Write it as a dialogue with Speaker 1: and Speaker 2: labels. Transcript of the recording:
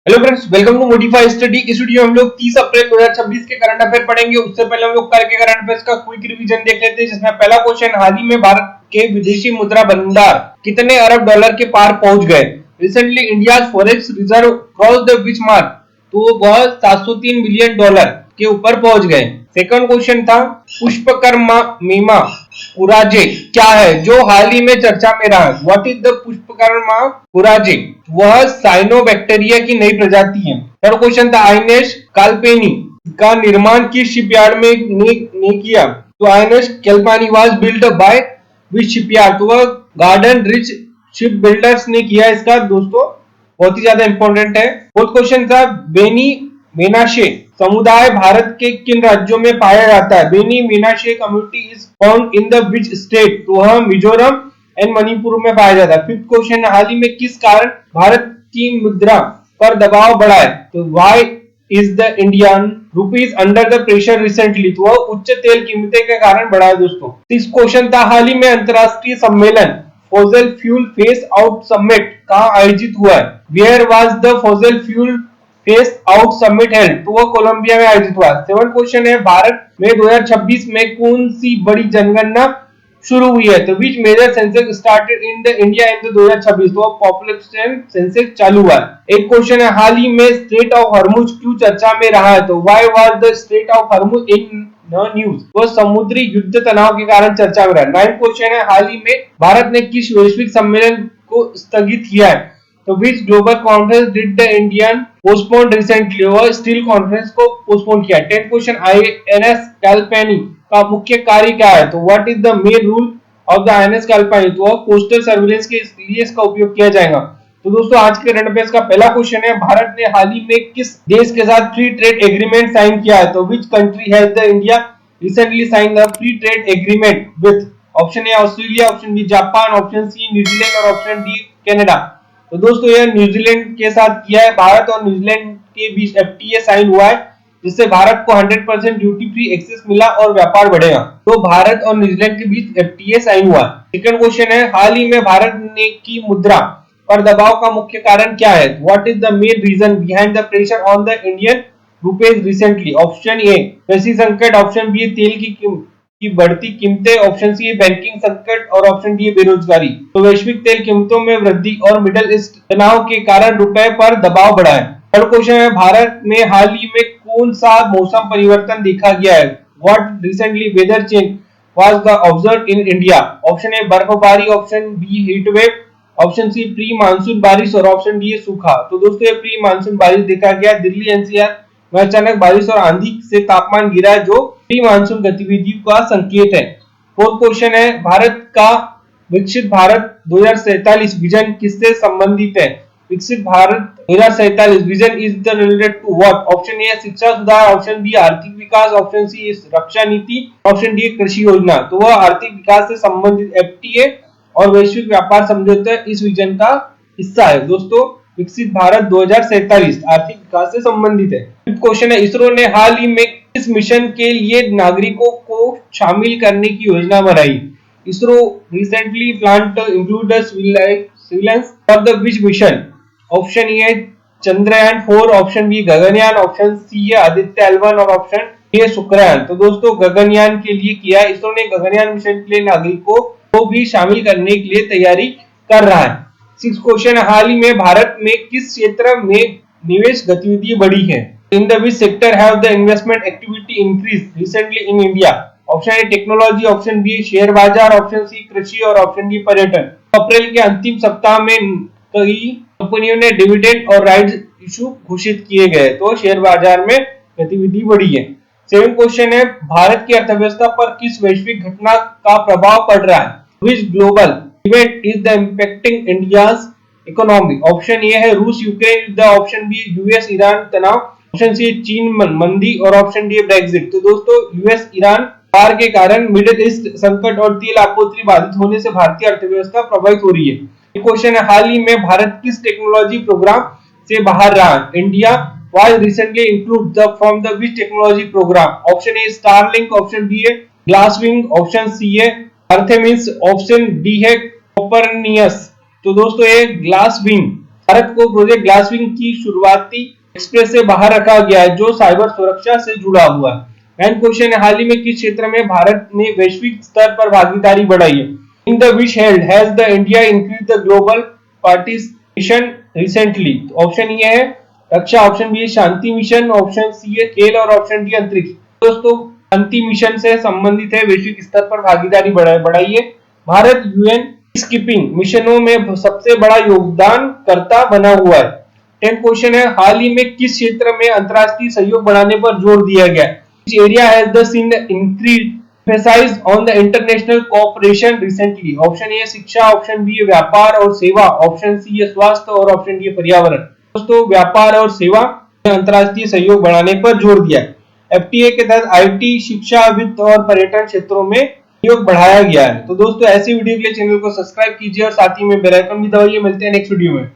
Speaker 1: Hello friends, welcome to Motify study. इस video में हम लोग 30 अप्रैल 2026 के करंट अफेयर पढ़ेंगे। उससे पहले हम लोग कल के करंट अफेयर्स का क्विक रिवीजन देख लेते हैं, जिसमें पहला क्वेश्चन, हाल ही में भारत के विदेशी मुद्रा भंडार कितने अरब डॉलर के पार पहुंच गए? Recently India forex reserve cross the which mark? तो वह 703 बिलियन डॉलर के ऊपर पहुंच गए। सेकंड क्वेश्चन था, पुष्पकर्मा पुराजे क्या है जो हाल ही में चर्चा में रहा? व्हाट इज द पुष्पकर्मा पुराजे? वह साइनोबैक्टीरिया की नई प्रजाति है। थर्ड क्वेश्चन था, आईएनएस कालपेनी का निर्माण किस शिपयार्ड में ने किया? तो INS Kalpeni was built by which shipyard? तो वह गार्डन रिच शिप बिल्डर्स ने किया इसका दोस्तों, बहुत ही ज्यादा इंपॉर्टेंट है। फोर्थ क्वेश्चन था, बेनी मेनाशे समुदाय भारत के किन राज्यों में पाया जाता है? Bnei Menashe community is found in the which state? तो वह मिजोरम एंड मणिपुर में पाया जाता है। फिफ्थ क्वेश्चन, हाल ही में किस कारण भारत की मुद्रा पर दबाव बढ़ा है? तो why is the Indian rupees under the pressure recently? तो वह उच्च तेल कीमतें के कारण बढ़ा है दोस्तों। सिक्स्थ क्वेश्चन था, हाल ही में अंतरराष्ट्रीय सम्मेलन fossil fuel phase out summit कहां आयोजित हुआ है? Where was the fossil fuel phase out summit held? तो वह कोलंबिया में आयोजित हुआ। सेवन क्वेश्चन है, भारत में 2026 में कौन सी बड़ी जनगणना शुरू हुई है? तो which major census started in the India in 2026? तो पॉपुलेशन सेंसस चालू हुआ। एक क्वेश्चन है, हाल ही में स्ट्रेट ऑफ हॉर्मुज क्यों चर्चा में रहा है? तो why was the straight of Hormuz in news? तो समुद्री युद्ध तनाव के कारण चर्चा में रहा। नाइन्थ क्वेश्चन है, हाल ही में भारत ने किस वैश्विक सम्मेलन को स्थगित किया है? तो which global conference did the Indian postpone recently? वह स्टील कॉन्फ्रेंस को पोस्टपोन किया। 10th क्वेश्चन, आईएनएस कालपेनी का मुख्य कार्य क्या है? तो what is the main rule of the INS Kalpeni? तो कोस्टल सर्विलेंस के लिए इसका उपयोग किया जाएगा। तो दोस्तों, आज के करंट अफेयर्स का पहला क्वेश्चन है, भारत ने हाल ही में किस देश के साथ फ्री ट्रेड एग्रीमेंट साइन किया है? तो which country has the India recently sign the free trade agreement with? Option A Australia, option B Japan, option C New Zealand और ऑप्शन डी कनाडा। तो दोस्तों, यह न्यूजीलैंड के साथ किया है। भारत और न्यूजीलैंड के बीच एफटीए साइन हुआ है, जिससे भारत को 100% ड्यूटी फ्री एक्सेस मिला और व्यापार बढ़ेगा। तो भारत और न्यूजीलैंड के बीच एफटीए साइन हुआ। सेकंड क्वेश्चन है, हाल ही में भारत ने की मुद्रा पर दबाव का मुख्य कारण क्या है? What is the main reason behind the pressure on the Indian rupees recently? Option A कृषि संकट, ऑप्शन बी तेल की बढ़ती कीमतें, ऑप्शन सी बैंकिंग संकट और ऑप्शन डी बेरोजगारी। तो वैश्विक तेल कीमतों में वृद्धि और मिडल ईस्ट तनाव के कारण रुपए पर दबाव बढ़ा है। थर्ड क्वेश्चन है, भारत में हाल ही में कौन सा मौसम परिवर्तन देखा गया है? What recently weather change was the observed in India? Option A बर्फबारी, option B heat wave, option C pre monsoon बारिश और ऑप्शन डी सूखा। तो दोस्तों, ये प्री मानसून बारिश देखा गया दिल्ली एनसीआर में अचानक बारिश और आंधी से तापमान गिरा, जो प्री मानसून गतिविधियों का संकेत है। फोर्थ क्वेश्चन है, भारत का विकसित भारत 2047 विजन किससे संबंधित है? विकसित Bharat 2047 vision is the related to what? Option A शिक्षा सुधार, ऑप्शन बी आर्थिक विकास, ऑप्शन सी रक्षा नीति, ऑप्शन डी कृषि योजना। तो वह आर्थिक विकास से संबंधित एफटीए और वैश्विक व्यापार समझौता इस विजन का हिस्सा है। दोस्तों, विकसित भारत 2047 आर्थिक विकास से संबंधित है। फिफ्थ क्वेश्चन है, इसरो ने हाल ही में किस मिशन के लिए नागरिकों को शामिल करने की योजना बनाई? ISRO recently plan to include the civilians for the which mission? Option A Chandrayaan 4, option B Gaganyaan, option C Aditya L1 और ऑप्शन डी शुक्रयान। तो दोस्तों, गगनयान के लिए किया। इसरो ने गगनयान मिशन के लिए नागरिकों को भी शामिल करने के लिए तैयारी कर रहा है। सिक्स्थ क्वेश्चन, हाल ही में भारत में किस क्षेत्र में निवेश गतिविधि बढ़ी है? In the which sector have the investment activity increase recently in India? Option A technology, option B share बाजार, ऑप्शन सी कृषि और ऑप्शन डी पर्यटन। अप्रैल के अंतिम सप्ताह में कई कंपनियों ने डिविडेंड और राइट्स इशू घोषित किए गए, तो शेयर बाजार में गतिविधि बढ़ी है। सेवन क्वेश्चन है, भारत की अर्थव्यवस्था पर किस वैश्विक घटना का प्रभाव पड़ रहा है? Which global event is the impacting India's economy? Option A है रूस यूक्रेन युद्ध, ऑप्शन बी यूएस ईरान तनाव, ऑप्शन सी चीन मंदी और ऑप्शन डी ब्रेक्सिट। तो दोस्तों, यूएस ईरान वार के कारण मिडिल ईस्ट संकट और तेल आपूर्ति बाधित होने से भारतीय अर्थव्यवस्था प्रभावित हो रही है। क्वेश्चन है, हाल ही में भारत किस टेक्नोलॉजी प्रोग्राम से बाहर रहा? India was recently included from the which technology program? Option A Starlink, option B है Glasswing, option C है Artemis, option D है Copernicus। तो दोस्तों, ये Glasswing भारत को प्रोजेक्ट ग्लासविंग की शुरुआती एक्सप्रेस से बाहर रखा गया है जो साइबर सुरक्षा से जुड़ा हुआ है। एंड क्वेश्चन है, हाल ही में किस क्षेत्र में भारत ने वैश्विक स्तर पर भागीदारी बढ़ाई है? In the which held has the India increase the global participation recently? Option ये है रक्षा, ऑप्शन बी है शांति मिशन, ऑप्शन सी है खेल और ऑप्शन डी अंतरिक्ष। दोस्तों शांति मिशन से संबंधित है, वैश्विक स्तर पर भागीदारी बढ़ाई है। भारत यूएन पीसकीपिंग मिशनों में सबसे बड़ा योगदानकर्ता बना हुआ है। 10th क्वेश्चन है, हाल ही में किस क्षेत्र में अंतरराष्ट्रीय सहयोग बढ़ाने पर जोर दिया गया? Which area has the seen increased emphasis on the international cooperation recently? Option A शिक्षा, ऑप्शन बी व्यापार और सेवा, ऑप्शन सी है स्वास्थ्य और ऑप्शन डी पर्यावरण। दोस्तों व्यापार और सेवा में अंतरराष्ट्रीय सहयोग बढ़ाने पर जोर दिया है। एफटीए के तहत आईटी, शिक्षा, वित्त और पर्यटन क्षेत्रों में सहयोग बढ़ाया गया है। तो दोस्तों ऐसी वीडियो के लिए चैनल को सब्सक्राइब कीजिए और साथ ही में बेल आइकन भी दबाइए। मिलते हैं नेक्स्ट वीडियो में।